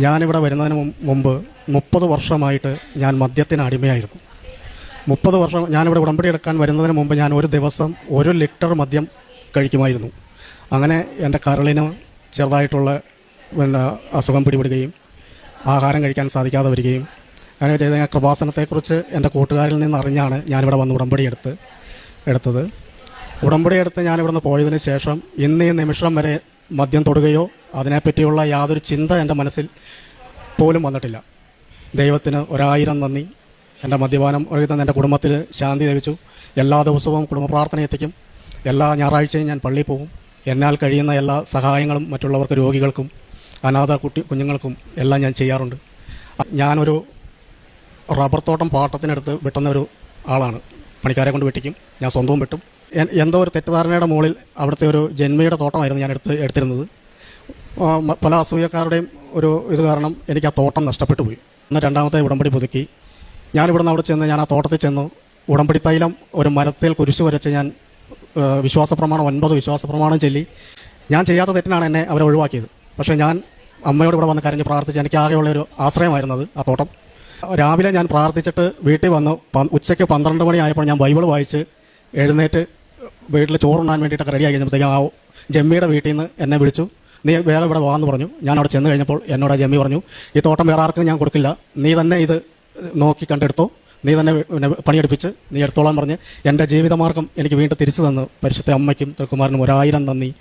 ഞാനിവിടെ വരുന്നതിന് മുമ്പ് 30 വർഷമായിട്ട് ഞാൻ മദ്യത്തിന് അടിമയായിരുന്നു. 30 വർഷം ഞാനിവിടെ ഉടമ്പടി എടുക്കാൻ വരുന്നതിന് മുമ്പ് ഞാൻ ഒരു ദിവസം 1 ലിറ്റർ മദ്യം കഴിക്കുമായിരുന്നു. അങ്ങനെ എൻ്റെ കരളിന് ചെറുതായിട്ടുള്ള അസുഖം പിടിപെടുകയും ആഹാരം കഴിക്കാൻ സാധിക്കാതെ വരികയും അങ്ങനെ ചെയ്ത കൃപാസനത്തെക്കുറിച്ച് എൻ്റെ കൂട്ടുകാരിൽ നിന്ന് അറിഞ്ഞാണ് ഞാനിവിടെ വന്ന് ഉടമ്പടി എടുത്തത്. ഉടമ്പടി എടുത്ത് ഞാനിവിടുന്ന് പോയതിന് ശേഷം ഇന്ന് ഈ നിമിഷം വരെ മദ്യം തൊടുകയോ അതിനെപ്പറ്റിയുള്ള യാതൊരു ചിന്ത എൻ്റെ മനസ്സിൽ പോലും വന്നിട്ടില്ല. ദൈവത്തിന് 1000 നന്ദി. എൻ്റെ മദ്യപാനം ഒഴുകുന്ന എൻ്റെ കുടുംബത്തിൽ ശാന്തി ലഭിച്ചു. എല്ലാ ദിവസവും കുടുംബ പ്രാർത്ഥന എത്തിക്കും. എല്ലാ ഞായറാഴ്ചയും ഞാൻ പള്ളിയിൽ പോകും. എന്നാൽ കഴിയുന്ന എല്ലാ സഹായങ്ങളും മറ്റുള്ളവർക്ക്, രോഗികൾക്കും അനാഥ കുഞ്ഞുങ്ങൾക്കും എല്ലാം ഞാൻ ചെയ്യാറുണ്ട്. ഞാനൊരു റബ്ബർ തോട്ടം പാട്ടത്തിനെടുത്ത് വെട്ടുന്ന ഒരു ആളാണ്. പണിക്കാരെ കൊണ്ട് വെട്ടിക്കും, ഞാൻ സ്വന്തവും വെട്ടും. എന്തോ ഒരു തെറ്റിദ്ധാരണയുടെ മുകളിൽ അവിടുത്തെ ഒരു ജന്മിയുടെ തോട്ടമായിരുന്നു ഞാൻ എടുത്തിരുന്നത്. പല അസൂയക്കാരുടെയും ഒരു ഇത് കാരണം എനിക്ക് ആ തോട്ടം നഷ്ടപ്പെട്ടു പോയി. അന്ന് രണ്ടാമത്തെ ഉടമ്പടി പുതുക്കി ഞാനിവിടുന്ന് അവിടെ ചെന്ന് ഞാൻ ആ തോട്ടത്തിൽ ചെന്നു. ഉടമ്പടി തൈലം ഒരു മരത്തിൽ കുരിശ് വരച്ച് ഞാൻ വിശ്വാസപ്രമാണം 9 വിശ്വാസപ്രമാണം ചൊല്ലി. ഞാൻ ചെയ്യാത്ത തെറ്റിനാണ് എന്നെ അവരെ ഒഴിവാക്കിയത്. പക്ഷേ ഞാൻ അമ്മയോട് ഇവിടെ വന്ന് കരഞ്ഞ് പ്രാർത്ഥിച്ച് എനിക്ക് ആകെയുള്ളൊരു ആശ്രയമായിരുന്നത് ആ തോട്ടം. രാവിലെ ഞാൻ പ്രാർത്ഥിച്ചിട്ട് വീട്ടിൽ വന്നു. ഉച്ചയ്ക്ക് 12 മണിയായപ്പോൾ ഞാൻ ബൈബിൾ വായിച്ച് എഴുന്നേറ്റ് വീട്ടിൽ ചോറുണ്ണാൻ വേണ്ടിയിട്ടൊക്കെ റെഡിയായി കഴിഞ്ഞപ്പോഴത്തേക്കും ആ ജമ്മിയുടെ വീട്ടിൽ നിന്ന് എന്നെ വിളിച്ചു. നീ വേഗം ഇവിടെ വാന്ന് പറഞ്ഞു. ഞാൻ അവിടെ ചെന്ന് കഴിഞ്ഞപ്പോൾ എന്നോട് ജമ്മി പറഞ്ഞു, ഈ തോട്ടം വേറെ ആർക്കും ഞാൻ കൊടുക്കില്ല, നീ തന്നെ ഇത് നോക്കി കണ്ടെടുത്തോ, നീ തന്നെ പണിയെടുപ്പിച്ച് നീ എടുത്തോളാൻ പറഞ്ഞ് എൻ്റെ ജീവിതമാർഗം എനിക്ക് വീണ്ടും തിരിച്ചു തന്നു. പരിശുദ്ധ അമ്മയ്ക്കും തിരുക്കുമാരനും 1000 നന്ദി.